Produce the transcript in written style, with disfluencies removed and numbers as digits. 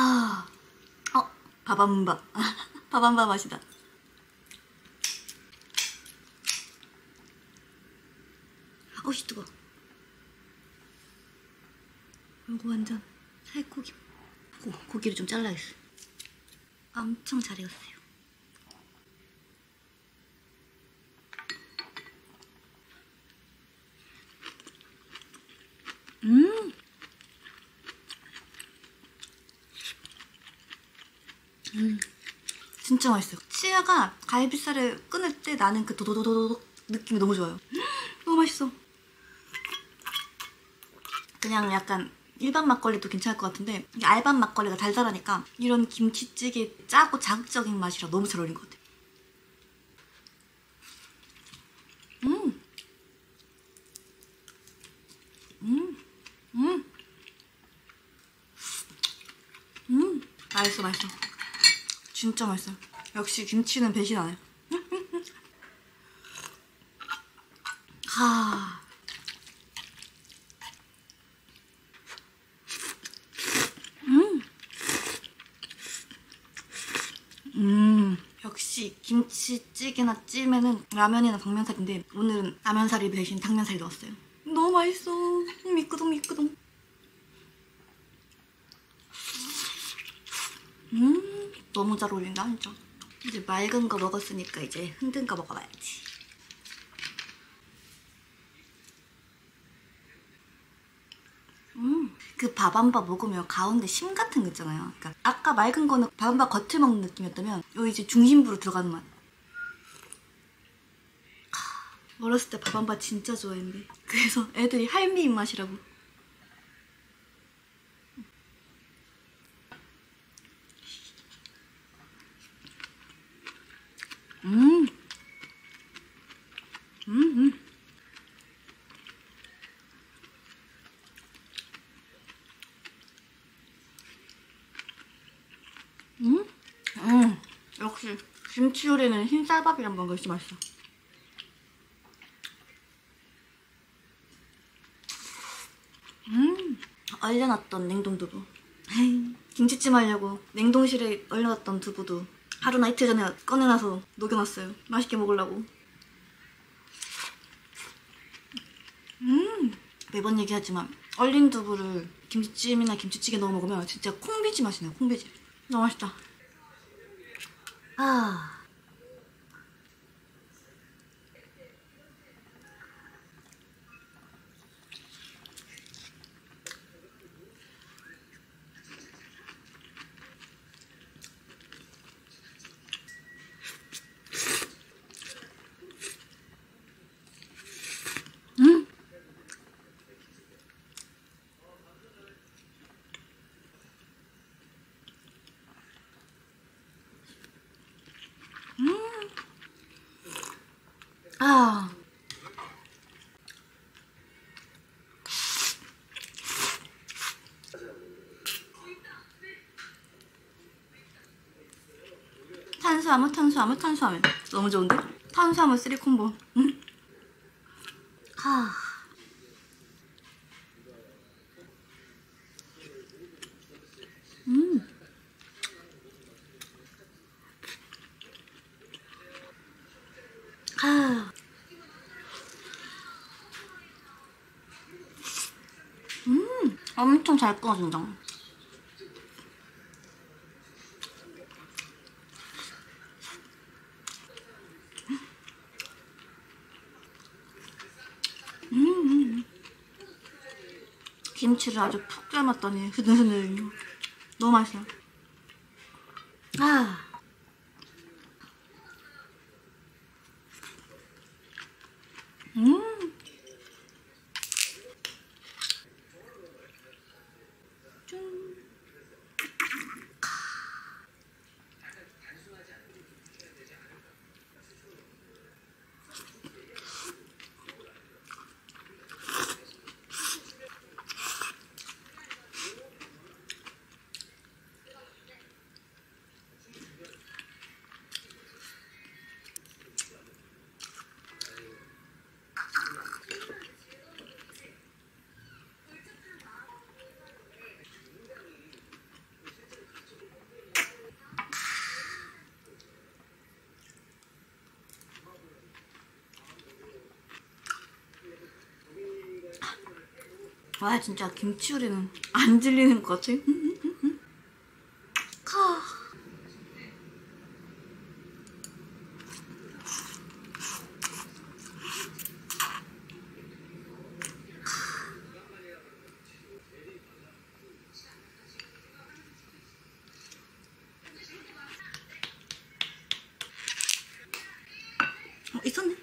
아, 밥한밥. 밥한밥 맛이다. 어씨 뜨거. 이거 완전 살코기. 고기를 좀 잘라야겠어. 엄청 잘 익었어요. 진짜 맛있어요. 치아가 갈비살을 끊을 때 나는 그 도도도도도 느낌이 너무 좋아요. 너무 맛있어. 그냥 약간 일반 막걸리도 괜찮을 것 같은데 알밤 막걸리가 달달하니까 이런 김치찌개 짜고 자극적인 맛이랑 너무 잘 어울린 것 같아요. 맛있어 맛있어. 진짜 맛있어. 역시 김치는 배신 안 해. 역시 김치찌개나 찜에는 라면이나 당면살인데 오늘은 라면살이 대신 당면살이 넣었어요. 너무 맛있어. 미끄덩 미끄덩. 너무 잘 어울린다 진짜. 이제 맑은 거 먹었으니까 이제 흔든 거 먹어봐야지. 그 밥한밥 먹으면 가운데 심 같은 거 있잖아요. 그러니까 아까 맑은 거는 밥한밥 겉을 먹는 느낌이었다면 요 이제 중심부로 들어가는 맛. 어렸을 때 밥한밥 진짜 좋아했는데 그래서 애들이 할미 입맛이라고. 역시 김치 요리는 흰쌀밥이랑 먹으면 진짜 맛있어. 얼려놨던 냉동두부. 김치찜 하려고 냉동실에 얼려놨던 두부도 하루나 이틀 전에 꺼내놔서 녹여놨어요. 맛있게 먹으려고. 매번 얘기하지만 얼린 두부를 김치찜이나 김치찌개 넣어 먹으면 진짜 콩비지 맛이 나요. 콩비지. 너무 맛있다. 탄수화물 너무 좋은데? 탄수화물 3 콤보. 엄청 잘 끊어진다. 김치를 아주 푹 삶았더니 흐들흐들. 너무 맛있어요. 와 진짜 김치 요리는 안 질리는 것 같아. 있었네.